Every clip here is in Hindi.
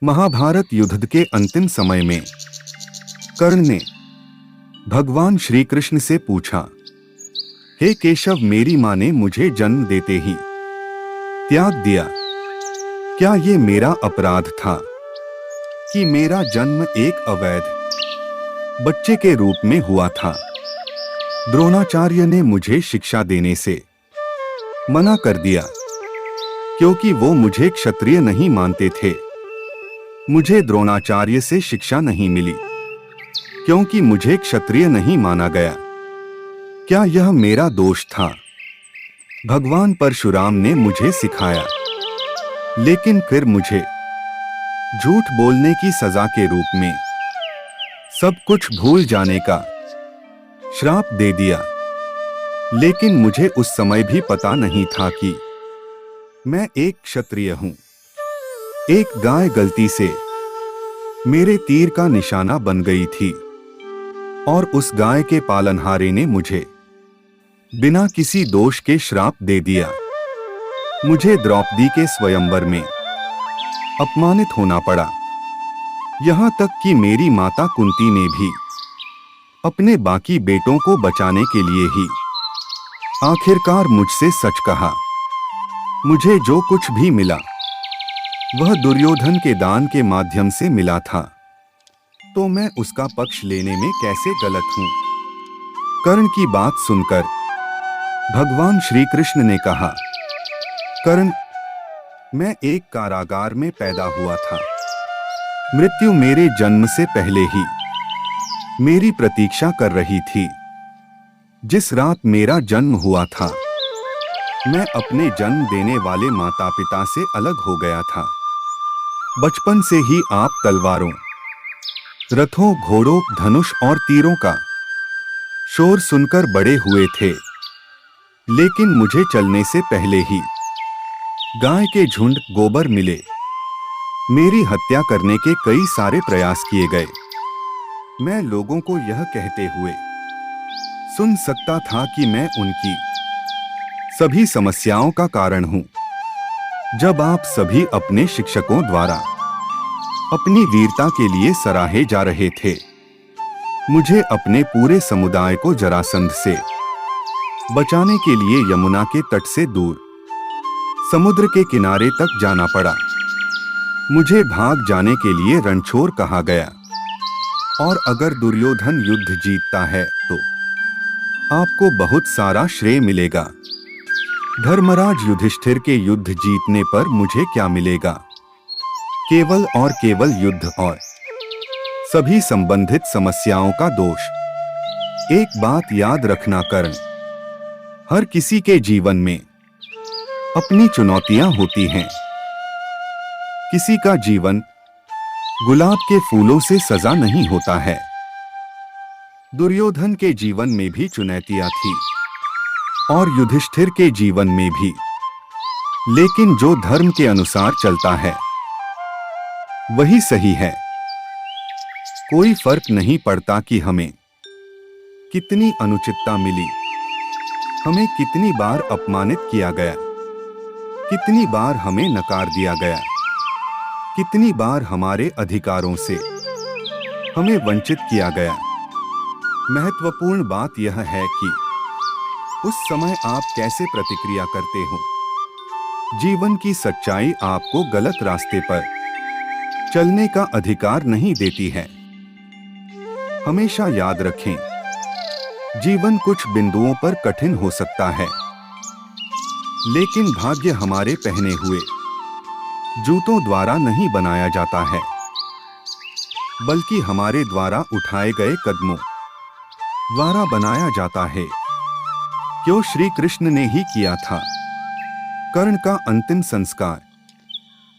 महाभारत युद्ध के अंतिम समय में कर्ण ने भगवान श्री कृष्ण से पूछा, हे केशव, मेरी मां ने मुझे जन्म देते ही त्याग दिया। क्या ये मेरा अपराध था कि मेरा जन्म एक अवैध बच्चे के रूप में हुआ था? द्रोणाचार्य ने मुझे शिक्षा देने से मना कर दिया क्योंकि वो मुझे क्षत्रिय नहीं मानते थे। मुझे द्रोणाचार्य से शिक्षा नहीं मिली क्योंकि मुझे क्षत्रिय नहीं माना गया। क्या यह मेरा दोष था? भगवान परशुराम ने मुझे सिखाया, लेकिन फिर मुझे झूठ बोलने की सजा के रूप में सब कुछ भूल जाने का श्राप दे दिया। लेकिन मुझे उस समय भी पता नहीं था कि मैं एक क्षत्रिय हूं। एक गाय गलती से मेरे तीर का निशाना बन गई थी और उस गाय के पालनहारे ने मुझे बिना किसी दोष के श्राप दे दिया। मुझे द्रौपदी के स्वयंवर में अपमानित होना पड़ा। यहां तक कि मेरी माता कुंती ने भी अपने बाकी बेटों को बचाने के लिए ही आखिरकार मुझसे सच कहा। मुझे जो कुछ भी मिला वह दुर्योधन के दान के माध्यम से मिला था, तो मैं उसका पक्ष लेने में कैसे गलत हूं? कर्ण की बात सुनकर भगवान श्री कृष्ण ने कहा, कर्ण, मैं एक कारागार में पैदा हुआ था। मृत्यु मेरे जन्म से पहले ही मेरी प्रतीक्षा कर रही थी। जिस रात मेरा जन्म हुआ था, मैं अपने जन्म देने वाले माता पिता से अलग हो गया था। बचपन से ही आप तलवारों, रथों, घोड़ों, धनुष और तीरों का शोर सुनकर बड़े हुए थे, लेकिन मुझे चलने से पहले ही गाय के झुंड, गोबर मिले। मेरी हत्या करने के कई सारे प्रयास किए गए। मैं लोगों को यह कहते हुए सुन सकता था कि मैं उनकी सभी समस्याओं का कारण हूं। जब आप सभी अपने शिक्षकों द्वारा अपनी वीरता के लिए सराहे जा रहे थे, मुझे अपने पूरे समुदाय को जरासंध से बचाने के लिए यमुना के तट से दूर समुद्र के किनारे तक जाना पड़ा। मुझे भाग जाने के लिए रणछोड़ कहा गया, और अगर दुर्योधन युद्ध जीतता है तो आपको बहुत सारा श्रेय मिलेगा। धर्मराज युधिष्ठिर के युद्ध जीतने पर मुझे क्या मिलेगा? केवल और केवल युद्ध और सभी संबंधित समस्याओं का दोष। एक बात याद रखना कर्ण, हर किसी के जीवन में अपनी चुनौतियां होती हैं। किसी का जीवन गुलाब के फूलों से सजा नहीं होता है। दुर्योधन के जीवन में भी चुनौतियां थी और युधिष्ठिर के जीवन में भी, लेकिन जो धर्म के अनुसार चलता है वही सही है। कोई फर्क नहीं पड़ता कि हमें कितनी अनुचितता मिली, हमें कितनी बार अपमानित किया गया, कितनी बार हमें नकार दिया गया, कितनी बार हमारे अधिकारों से हमें वंचित किया गया। महत्वपूर्ण बात यह है कि उस समय आप कैसे प्रतिक्रिया करते हो। जीवन की सच्चाई आपको गलत रास्ते पर चलने का अधिकार नहीं देती है। हमेशा याद रखें, जीवन कुछ बिंदुओं पर कठिन हो सकता है, लेकिन भाग्य हमारे पहने हुए जूतों द्वारा नहीं बनाया जाता है, बल्कि हमारे द्वारा उठाए गए कदमों द्वारा बनाया जाता है, क्यों श्री कृष्ण ने ही किया था। कर्ण का अंतिम संस्कार।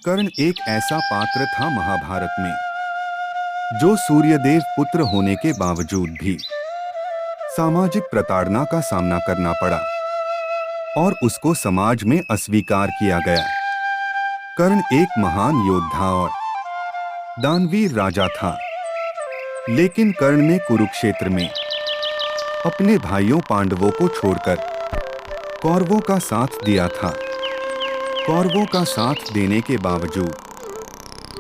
कर्ण एक ऐसा पात्र था महाभारत में जो सूर्यदेव पुत्र होने के बावजूद भी सामाजिक प्रताड़ना का सामना करना पड़ा और उसको समाज में अस्वीकार किया गया। कर्ण एक महान योद्धा और दानवीर राजा था, लेकिन कर्ण ने कुरुक्षेत्र में अपने भाइयों पांडवों को छोड़कर कौरवों का साथ दिया था। कौरवों का साथ देने के बावजूद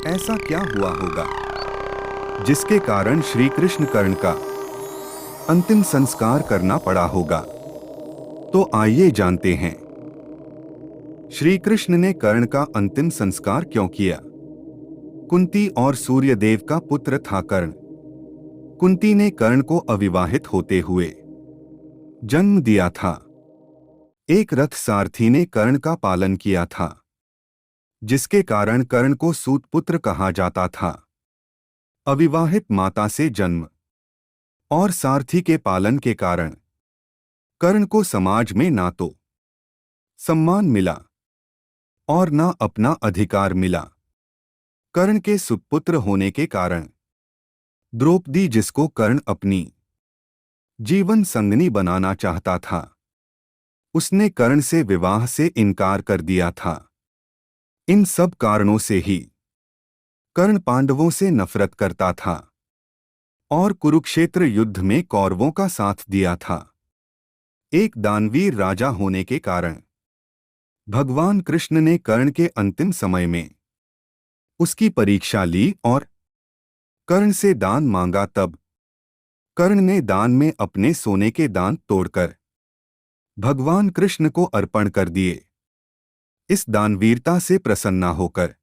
ऐसा क्या हुआ होगा जिसके कारण श्री कृष्ण कर्ण का अंतिम संस्कार करना पड़ा होगा? तो आइए जानते हैं। श्री कृष्ण ने कर्ण का अंतिम संस्कार क्यों किया? कुंती और सूर्यदेव का पुत्र था कर्ण। कुंती ने कर्ण को अविवाहित होते हुए जन्म दिया था। एक रथ सारथी ने कर्ण का पालन किया था, जिसके कारण कर्ण को सूत पुत्र कहा जाता था। अविवाहित माता से जन्म और सारथी के पालन के कारण कर्ण को समाज में ना तो सम्मान मिला और ना अपना अधिकार मिला। कर्ण के सुपुत्र होने के कारण द्रौपदी, जिसको कर्ण अपनी जीवन संगनी बनाना चाहता था, उसने कर्ण से विवाह से इनकार कर दिया था। इन सब कारणों से ही कर्ण पांडवों से नफरत करता था और कुरुक्षेत्र युद्ध में कौरवों का साथ दिया था। एक दानवीर राजा होने के कारण भगवान कृष्ण ने कर्ण के अंतिम समय में उसकी परीक्षा ली और कर्ण से दान मांगा। तब कर्ण ने दान में अपने सोने के दांत तोड़कर भगवान कृष्ण को अर्पण कर दिए। इस दानवीरता से प्रसन्न होकर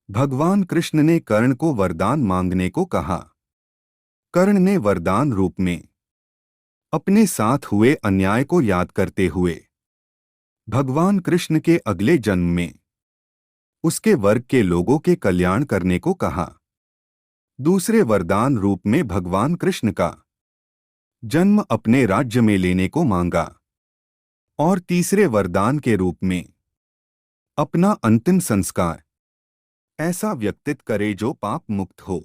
भगवान कृष्ण ने कर्ण को वरदान मांगने को कहा। कर्ण ने वरदान रूप में अपने साथ हुए अन्याय को याद करते हुए भगवान कृष्ण के अगले जन्म में उसके वर्ग के लोगों के कल्याण करने को कहा। दूसरे वरदान रूप में भगवान कृष्ण का जन्म अपने राज्य में लेने को मांगा और तीसरे वरदान के रूप में अपना अंतिम संस्कार ऐसा व्यक्तित्व करे जो पाप मुक्त हो।